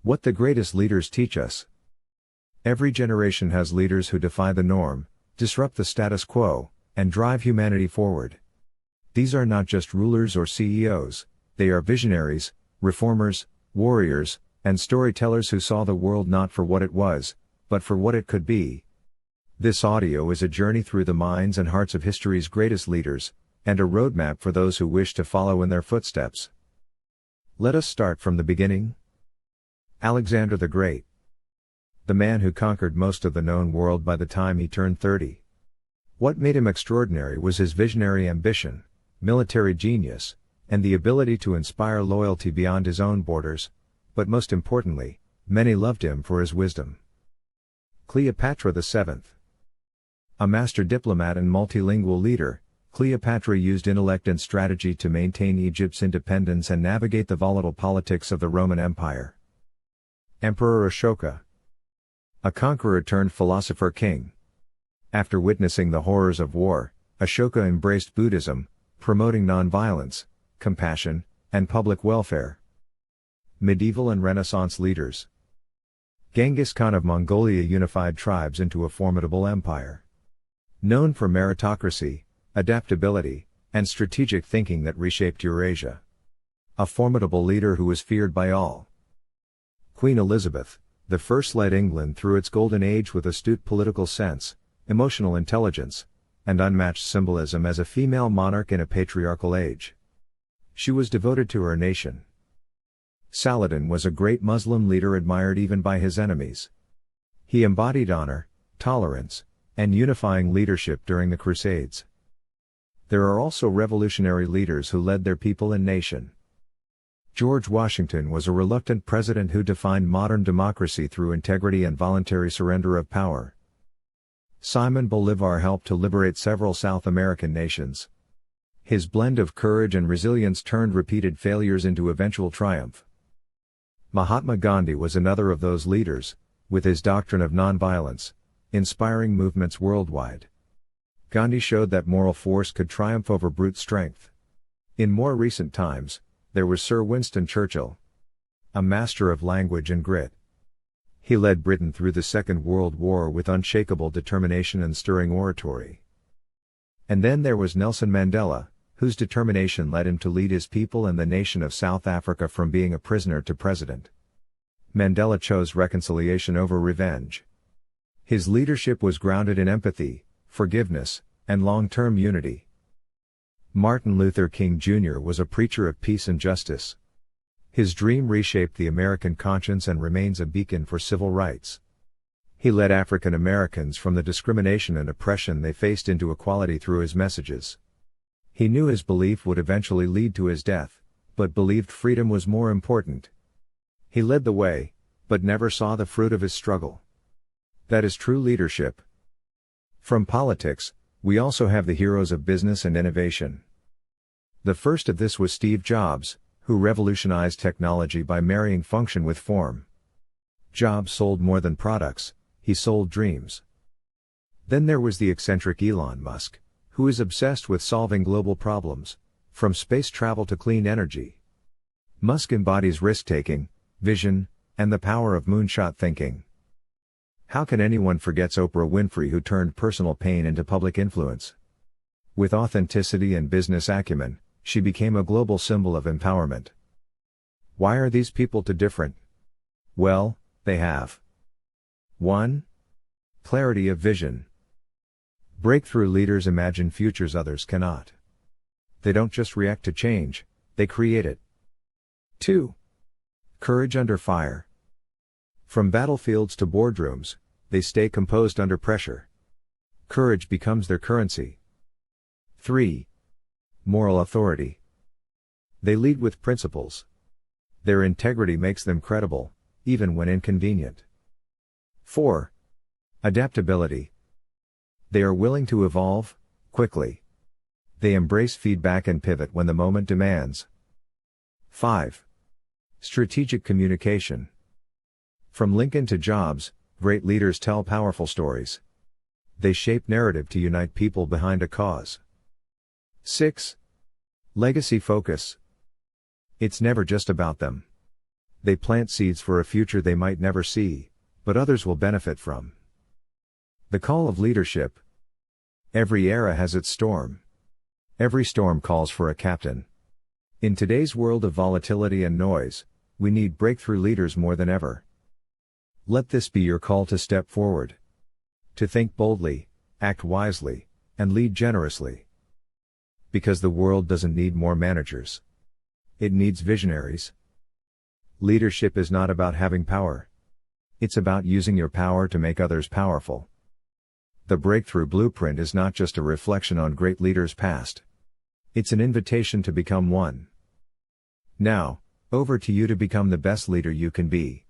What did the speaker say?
What the greatest leaders teach us. Every generation has leaders who defy the norm, disrupt the status quo, and drive humanity forward. These are not just rulers or CEOs, they are visionaries, reformers, warriors, and storytellers who saw the world not for what it was, but for what it could be. This audio is a journey through the minds and hearts of history's greatest leaders, and a roadmap for those who wish to follow in their footsteps. Let us start from the beginning. Alexander the Great. The man who conquered most of the known world by the time he turned 30. What made him extraordinary was his visionary ambition, military genius, and the ability to inspire loyalty beyond his own borders, but most importantly, many loved him for his wisdom. Cleopatra VII. A master diplomat and multilingual leader, Cleopatra used intellect and strategy to maintain Egypt's independence and navigate the volatile politics of the Roman Empire. Emperor Ashoka. A conqueror turned philosopher king. After witnessing the horrors of war, Ashoka embraced Buddhism, promoting nonviolence, compassion, and public welfare. Medieval and Renaissance leaders. Genghis Khan of Mongolia unified tribes into a formidable empire. Known for meritocracy, adaptability, and strategic thinking that reshaped Eurasia. A formidable leader who was feared by all. Queen Elizabeth I led England through its golden age with astute political sense, emotional intelligence, and unmatched symbolism as a female monarch in a patriarchal age. She was devoted to her nation. Saladin was a great Muslim leader admired even by his enemies. He embodied honor, tolerance, and unifying leadership during the Crusades. There are also revolutionary leaders who led their people and nation. George Washington was a reluctant president who defined modern democracy through integrity and voluntary surrender of power. Simon Bolivar helped to liberate several South American nations. His blend of courage and resilience turned repeated failures into eventual triumph. Mahatma Gandhi was another of those leaders, with his doctrine of nonviolence, inspiring movements worldwide. Gandhi showed that moral force could triumph over brute strength. In more recent times, there was Sir Winston Churchill. A master of language and grit. He led Britain through the Second World War with unshakable determination and stirring oratory. And then there was Nelson Mandela, whose determination led him to lead his people and the nation of South Africa from being a prisoner to president. Mandela chose reconciliation over revenge. His leadership was grounded in empathy, forgiveness, and long-term unity. Martin Luther King Jr. was a preacher of peace and justice. His dream reshaped the American conscience and remains a beacon for civil rights. He led African Americans from the discrimination and oppression they faced into equality through his messages. He knew his belief would eventually lead to his death, but believed freedom was more important. He led the way, but never saw the fruit of his struggle. That is true leadership. From politics, we also have the heroes of business and innovation. The first of this was Steve Jobs, who revolutionized technology by marrying function with form. Jobs sold more than products, he sold dreams. Then there was the eccentric Elon Musk, who is obsessed with solving global problems, from space travel to clean energy. Musk embodies risk-taking, vision, and the power of moonshot thinking. How can anyone forget Oprah Winfrey, who turned personal pain into public influence? With authenticity and business acumen, she became a global symbol of empowerment. Why are these people too different? Well, they have 1. Clarity of vision. Breakthrough leaders imagine futures others cannot. They don't just react to change, they create it. 2. Courage under fire. From battlefields to boardrooms, they stay composed under pressure. Courage becomes their currency. 3. Moral authority. They lead with principles. Their integrity makes them credible, even when inconvenient. 4. Adaptability. They are willing to evolve, quickly. They embrace feedback and pivot when the moment demands. 5. Strategic communication. From Lincoln to Jobs, great leaders tell powerful stories. They shape narrative to unite people behind a cause. 6. Legacy focus. It's never just about them. They plant seeds for a future they might never see, but others will benefit from. The call of leadership. Every era has its storm. Every storm calls for a captain. In today's world of volatility and noise, we need breakthrough leaders more than ever. Let this be your call to step forward. To think boldly, act wisely, and lead generously. Because the world doesn't need more managers. It needs visionaries. Leadership is not about having power. It's about using your power to make others powerful. The Breakthrough Blueprint is not just a reflection on great leaders past. It's an invitation to become one. Now, over to you to become the best leader you can be.